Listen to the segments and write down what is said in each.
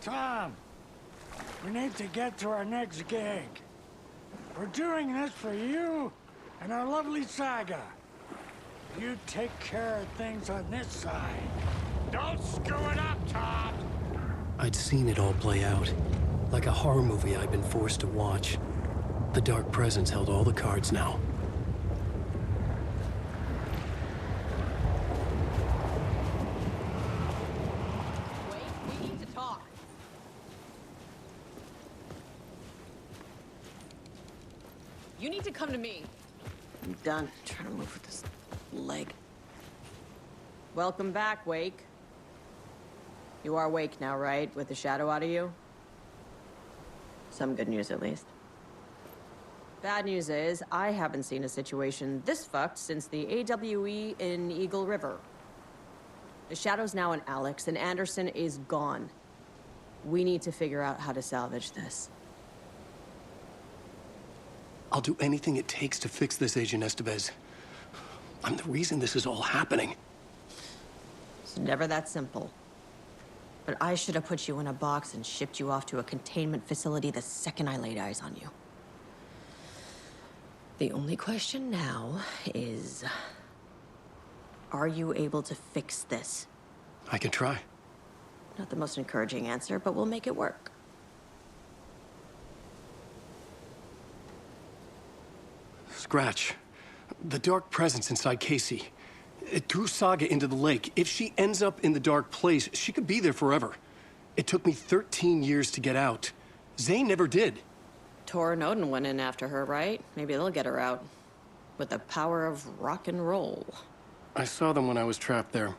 Tom, we need to get to our next gig. We're doing this for you and our lovely saga. You take care of things on this side. Don't screw it up, Tom! I'd seen it all play out. Like a horror movie I'd been forced to watch. The Dark Presence held all the cards now. Wait, we need to talk. You need to come to me. I'm done trying to move with this leg. Welcome back, Wake. You are Wake now, right? With the shadow out of you? Some good news, at least. Bad news is, I haven't seen a situation this fucked since the AWE in Eagle River. The shadow's now in Alex, and Anderson is gone. We need to figure out how to salvage this. I'll do anything it takes to fix this, Agent Estevez. I'm the reason this is all happening. It's never that simple. But I should have put you in a box and shipped you off to a containment facility the second I laid eyes on you. The only question now is... are you able to fix this? I can try. Not the most encouraging answer, but we'll make it work. Scratch. The Dark Presence inside Casey. It threw Saga into the lake. If she ends up in the dark place, she could be there forever. It took me 13 years to get out. Zane never did. Tor and Odin went in after her, right? Maybe they'll get her out. With the power of rock and roll. I saw them when I was trapped there.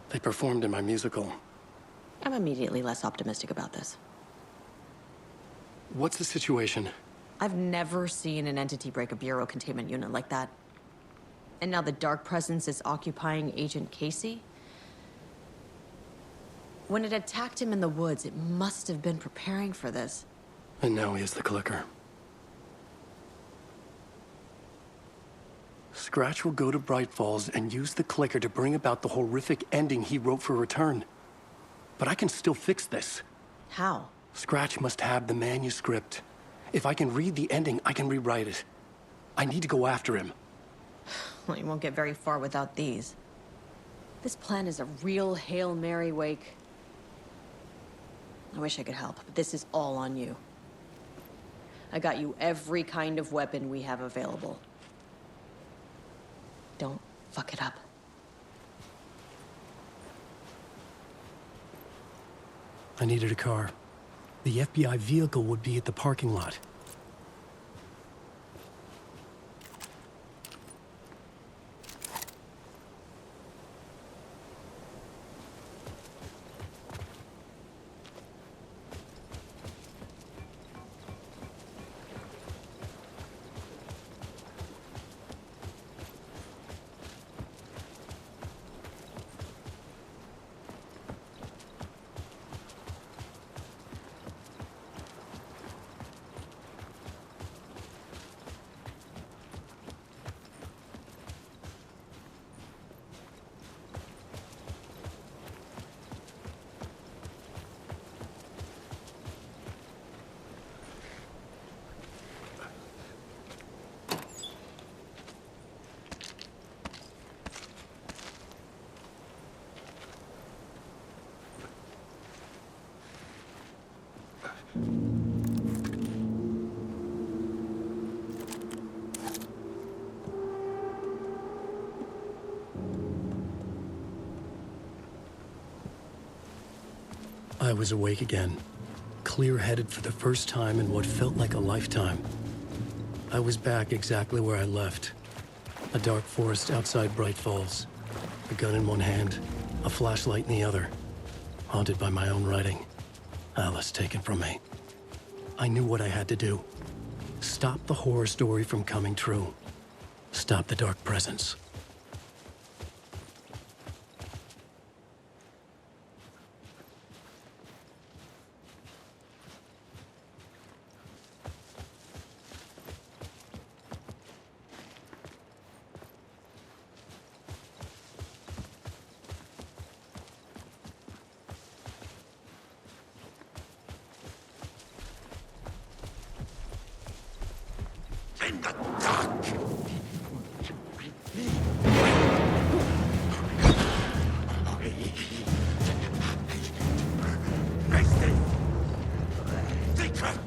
They performed in my musical. I'm immediately less optimistic about this. What's the situation? I've never seen an entity break a bureau containment unit like that. And now the Dark Presence is occupying Agent Casey? When it attacked him in the woods, it must have been preparing for this. And now he has the clicker. Scratch will go to Bright Falls and use the clicker to bring about the horrific ending he wrote for Return. But I can still fix this. How? Scratch must have the manuscript. If I can read the ending, I can rewrite it. I need to go after him. Well, you won't get very far without these. This plan is a real Hail Mary, Wake. I wish I could help, but this is all on you. I got you every kind of weapon we have available. Don't fuck it up. I needed a car. The FBI vehicle would be at the parking lot. I was awake again, clear-headed for the first time in what felt like a lifetime. I was back exactly where I left. A dark forest outside Bright Falls. A gun in one hand, a flashlight in the other. Haunted by my own writing. Alice taken from me. I knew what I had to do. Stop the horror story from coming true. Stop the Dark Presence. in the dark! Wasted! Secret!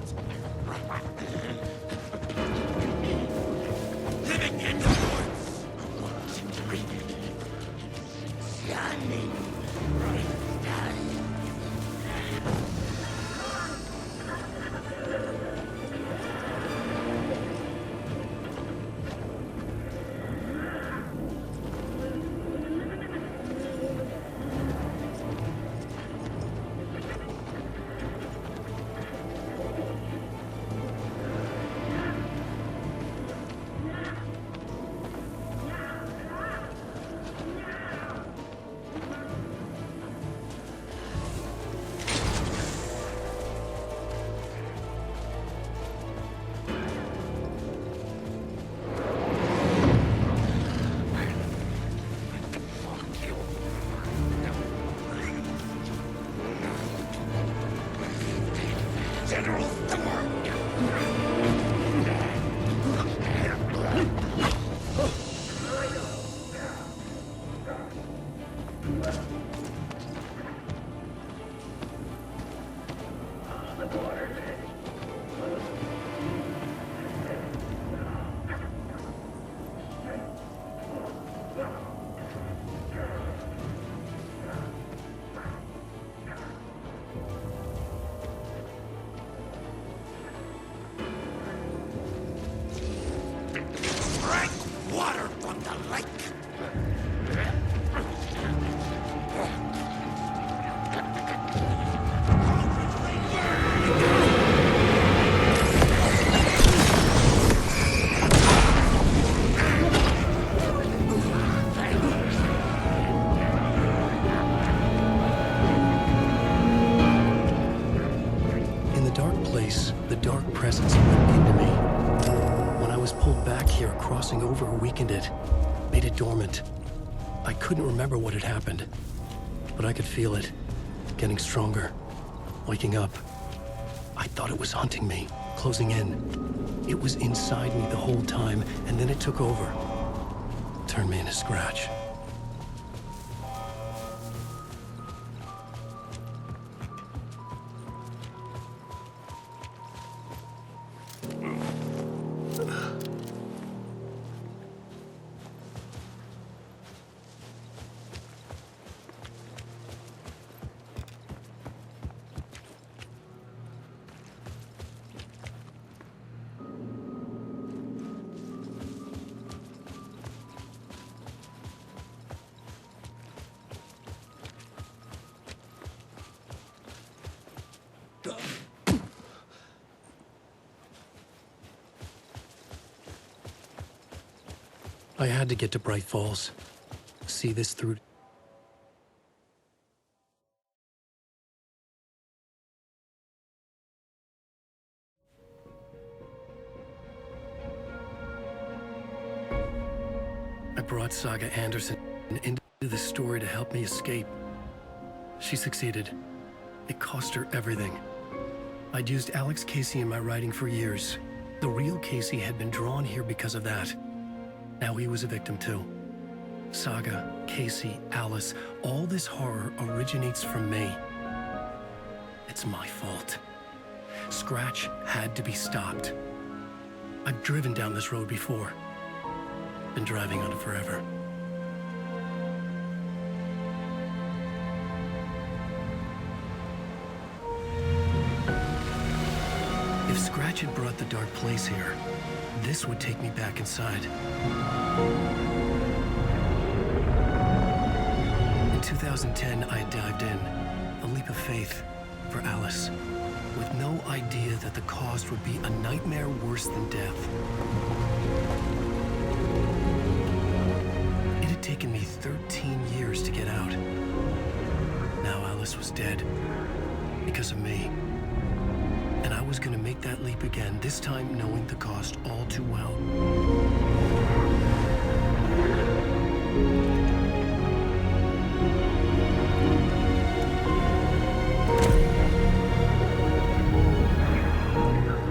Living in the woods! Shining bright sky! General Storm! Drink water from the lake! In the dark place, the dark presence went into me. When I was pulled back here, crossing over weakened it, made it dormant. I couldn't remember what had happened, but I could feel it, getting stronger, waking up. I thought it was hunting me, closing in. It was inside me the whole time, and then it took over. Turned me into Scratch. I had to get to Bright Falls. See this through. I brought Saga Anderson into the story to help me escape. She succeeded. It cost her everything. I'd used Alex Casey in my writing for years. The real Casey had been drawn here because of that. Now he was a victim too. Saga, Casey, Alice, all this horror originates from me. It's my fault. Scratch had to be stopped. I've driven down this road before. Been driving on it forever. If Scratch had brought the dark place here, this would take me back inside. In 2010, I dived in, a leap of faith for Alice, with no idea that the cost would be a nightmare worse than death. It had taken me 13 years to get out. Now Alice was dead, because of me. And I was gonna make that leap again, this time knowing the cost all too well.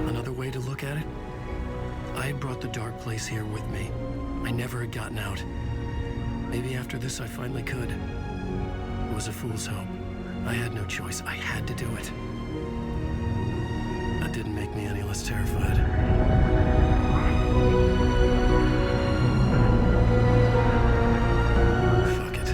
Another way to look at it, I had brought the was here with me. I never had gotten out. Maybe after this I finally could. It was a fool's hope. I had no choice. I had to do it. That didn't make me any less terrified. Fuck it.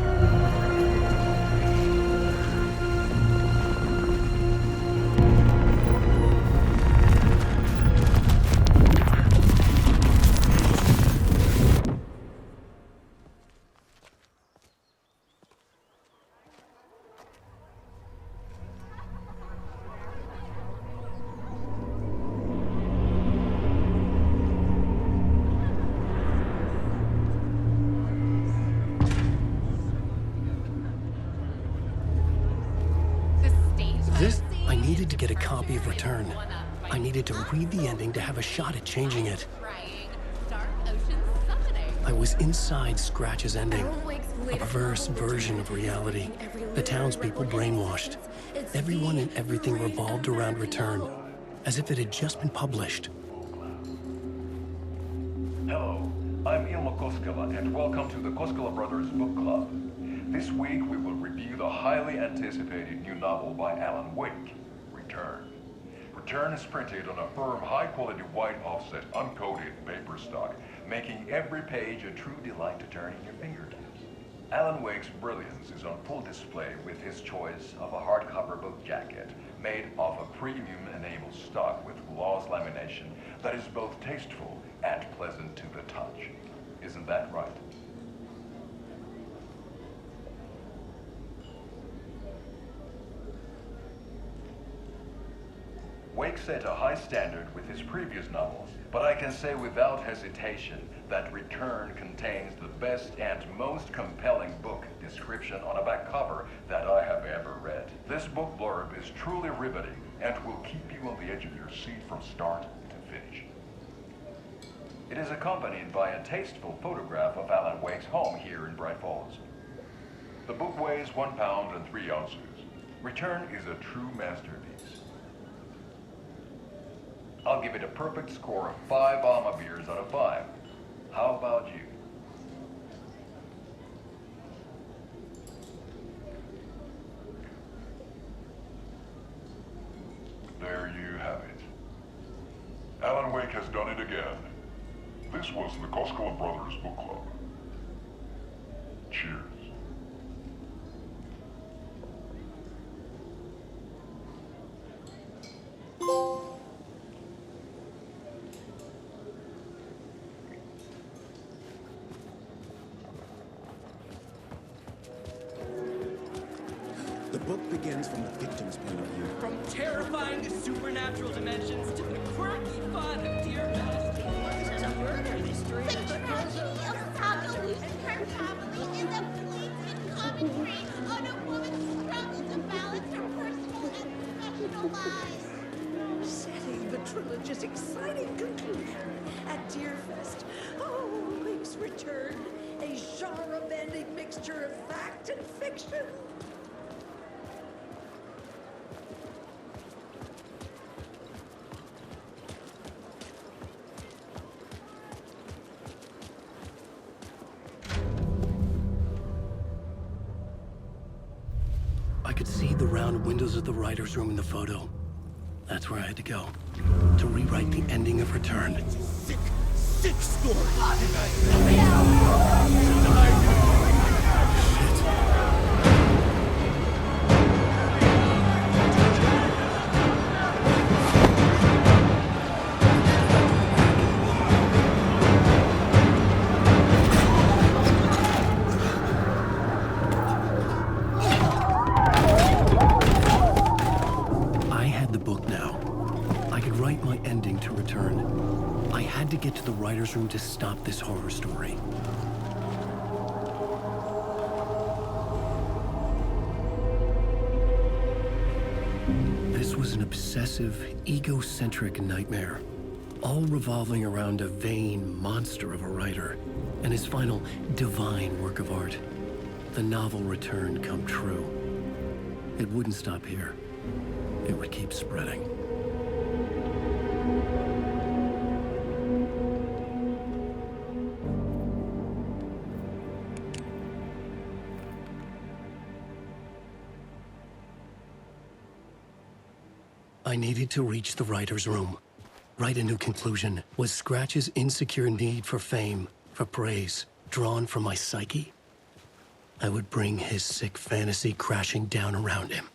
I needed to get a copy of Return. I needed to read the ending to have a shot at changing it. I was inside Scratch's ending, a perverse version of reality. The townspeople brainwashed. Everyone and everything revolved around Return, as if it had just been published. Hello, I'm Ilmo Koskela, and welcome to the Koskela Brothers Book Club. This week we will review the highly anticipated new novel by Alan Wake, Return. Return is printed on a firm, high-quality white offset, uncoated paper stock, making every page a true delight to turn in your fingertips. Alan Wake's brilliance is on full display with his choice of a hardcover book jacket made of a premium enamel stock with gloss lamination that is both tasteful and pleasant to the touch. Isn't that right? Wake set a high standard with his previous novels, but I can say without hesitation that Return contains the best and most compelling book description on a back cover that I have ever read. This book blurb is truly riveting and will keep you on the edge of your seat from start to finish. It is accompanied by a tasteful photograph of Alan Wake's home here in Bright Falls. The book weighs 1 pound and 3 ounces. Return is a true masterpiece. I'll give it a perfect score of 5 Alma beers out of 5. How about you? There you have it. Alan Wake has done it again. This was the Koskela Brothers Book Club. Cheers. The book begins from the victim's point of view. From terrifying supernatural dimensions to the quirky fun of Deerfest. This is a murder mystery. The tragedy of Pablo and her family is a blatant commentary on a woman's struggle to balance her personal and professional lives. Setting the trilogy's exciting conclusion at Deerfest. Oh, Wake's Return, a genre-bending mixture of fact and fiction. I could see the round windows of the writer's room in the photo. That's where I had to go, to rewrite the ending of Return. Sick, sick story. To get to the writer's room to stop this horror story. This was an obsessive, egocentric nightmare, all revolving around a vain monster of a writer and his final divine work of art, the novel Return come true. It wouldn't stop here. It would keep spreading. I needed to reach the writer's room. Write a new conclusion. Was Scratch's insecure need for fame, for praise, drawn from my psyche? I would bring his sick fantasy crashing down around him.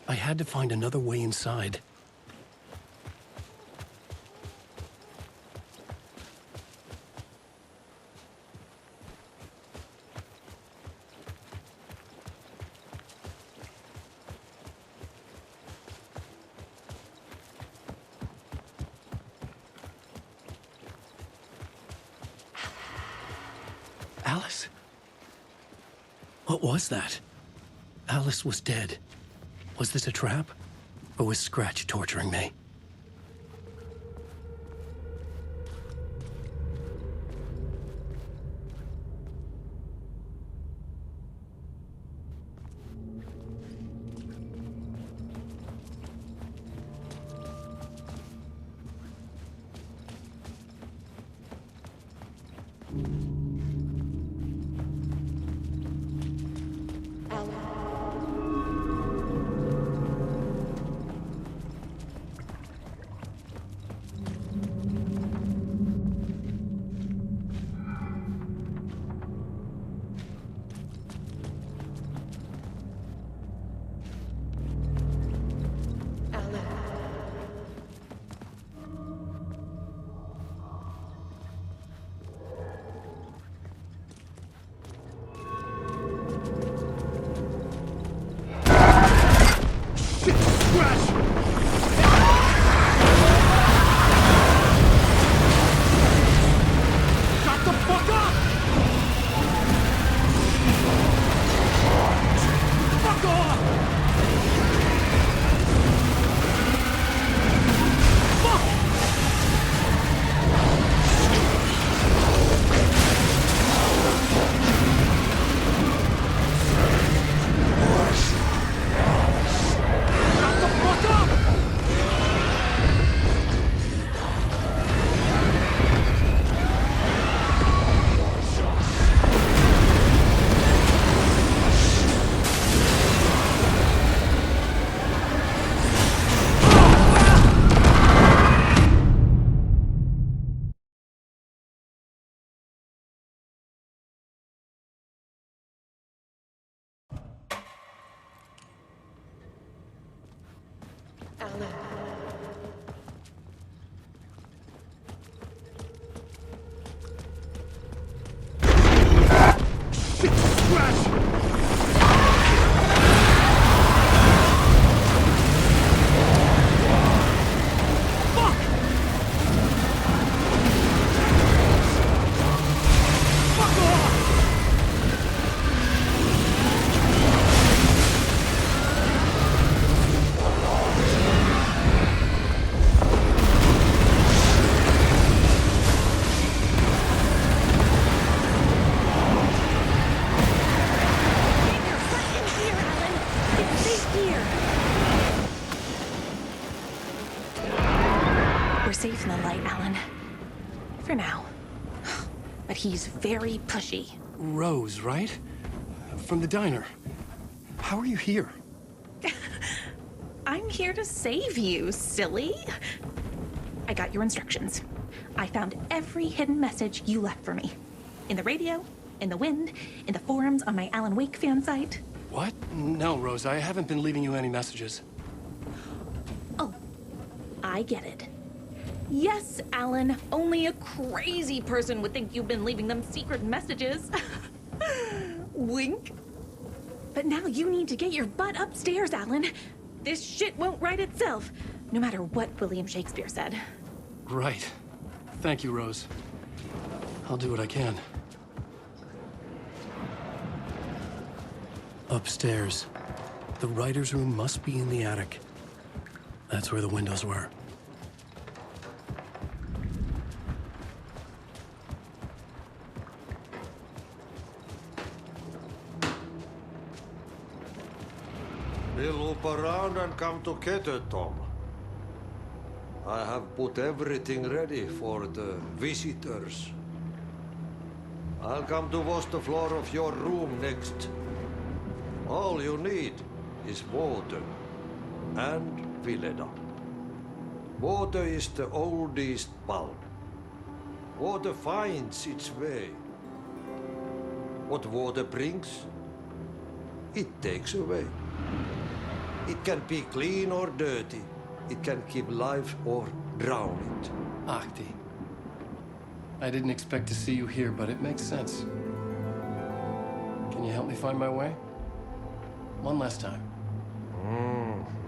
I had to find another way inside. Alice? What was that? Alice was dead. Was this a trap? Or was Scratch torturing me? Safe in the light, Alan. For now. But he's very pushy. Rose, right? From the diner. How are you here? I'm here to save you, silly. I got your instructions. I found every hidden message you left for me. In the radio, in the wind, in the forums on my Alan Wake fan site. What? No, Rose, I haven't been leaving you any messages. Oh, I get it. Yes, Alan, only a crazy person would think you've been leaving them secret messages. Wink. But now you need to get your butt upstairs, Alan. This shit won't right itself, no matter what William Shakespeare said. Right. Thank you, Rose. I'll do what I can. Upstairs. The writer's room must be in the attic. That's where the windows were. We'll loop around and come together, Tom. I have put everything ready for the visitors. I'll come to wash the floor of your room next. All you need is water and Vileda. Water is the oldest bulb. Water finds its way. What water brings, it takes away. It can be clean or dirty. It can keep life or drown it. Ahti. I didn't expect to see you here, but it makes sense. Can you help me find my way? One last time.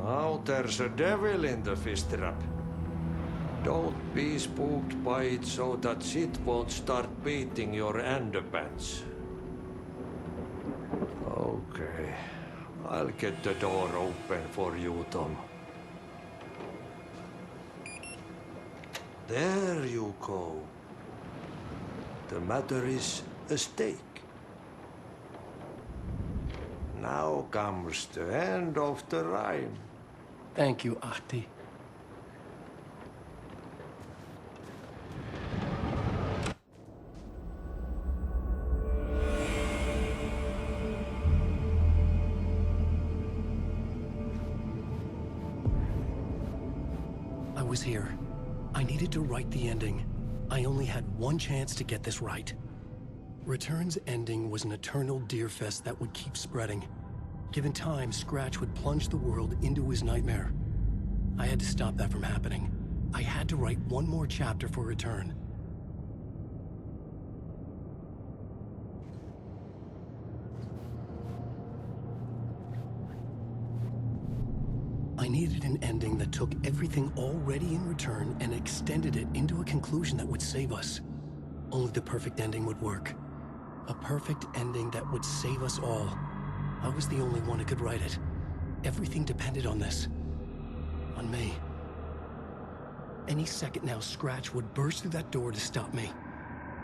Now there's a devil in the fish trap. Don't be spooked by it so that shit won't start beating your underpants. Okay. I'll get the door open for you, Tom. There you go. The matter is a stake. Now comes the end of the rhyme. Thank you, Ahti. I was here. I needed to write the ending. I only had one chance to get this right. Return's ending was an eternal Deerfest that would keep spreading. Given time, Scratch would plunge the world into his nightmare. I had to stop that from happening. I had to write one more chapter for Return. I needed an ending that took everything already in Return and extended it into a conclusion that would save us. Only the perfect ending would work. A perfect ending that would save us all. I was the only one who could write it. Everything depended on this. On me. Any second now, Scratch would burst through that door to stop me.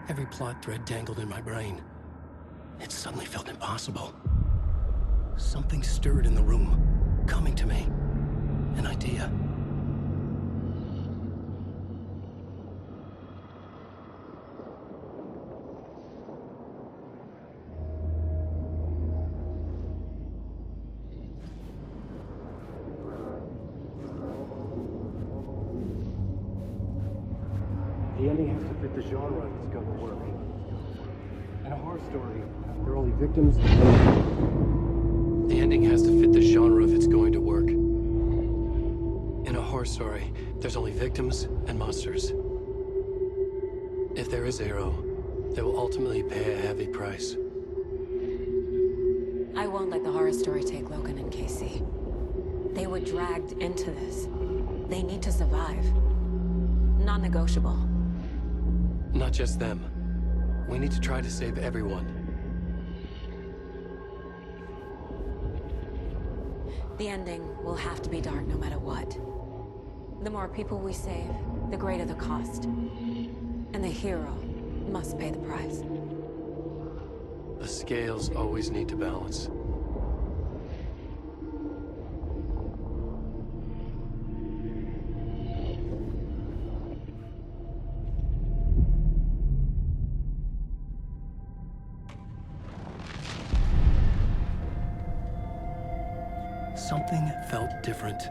Every plot thread dangled in my brain. It suddenly felt impossible. Something stirred in the room, coming to me. An idea. The ending has to fit the genre if it's going to work. In a horror story, there are only victims. The ending has to fit the genre if it's going to work. In a horror story, there's only victims and monsters. If there is a hero, they will ultimately pay a heavy price. I won't let the horror story take Logan and Casey. They were dragged into this. They need to survive. Non-negotiable. Not just them. We need to try to save everyone. The ending will have to be dark no matter what. The more people we save, the greater the cost. And the hero must pay the price. The scales always need to balance. Something felt different.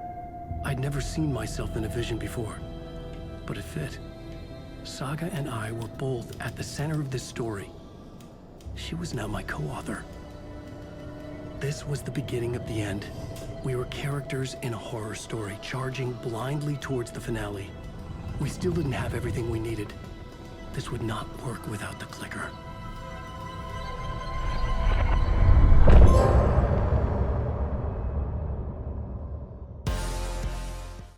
I'd never seen myself in a vision before, but it fit. Saga and I were both at the center of this story. She was now my co-author. This was the beginning of the end. We were characters in a horror story, charging blindly towards the finale. We still didn't have everything we needed. This would not work without the clicker.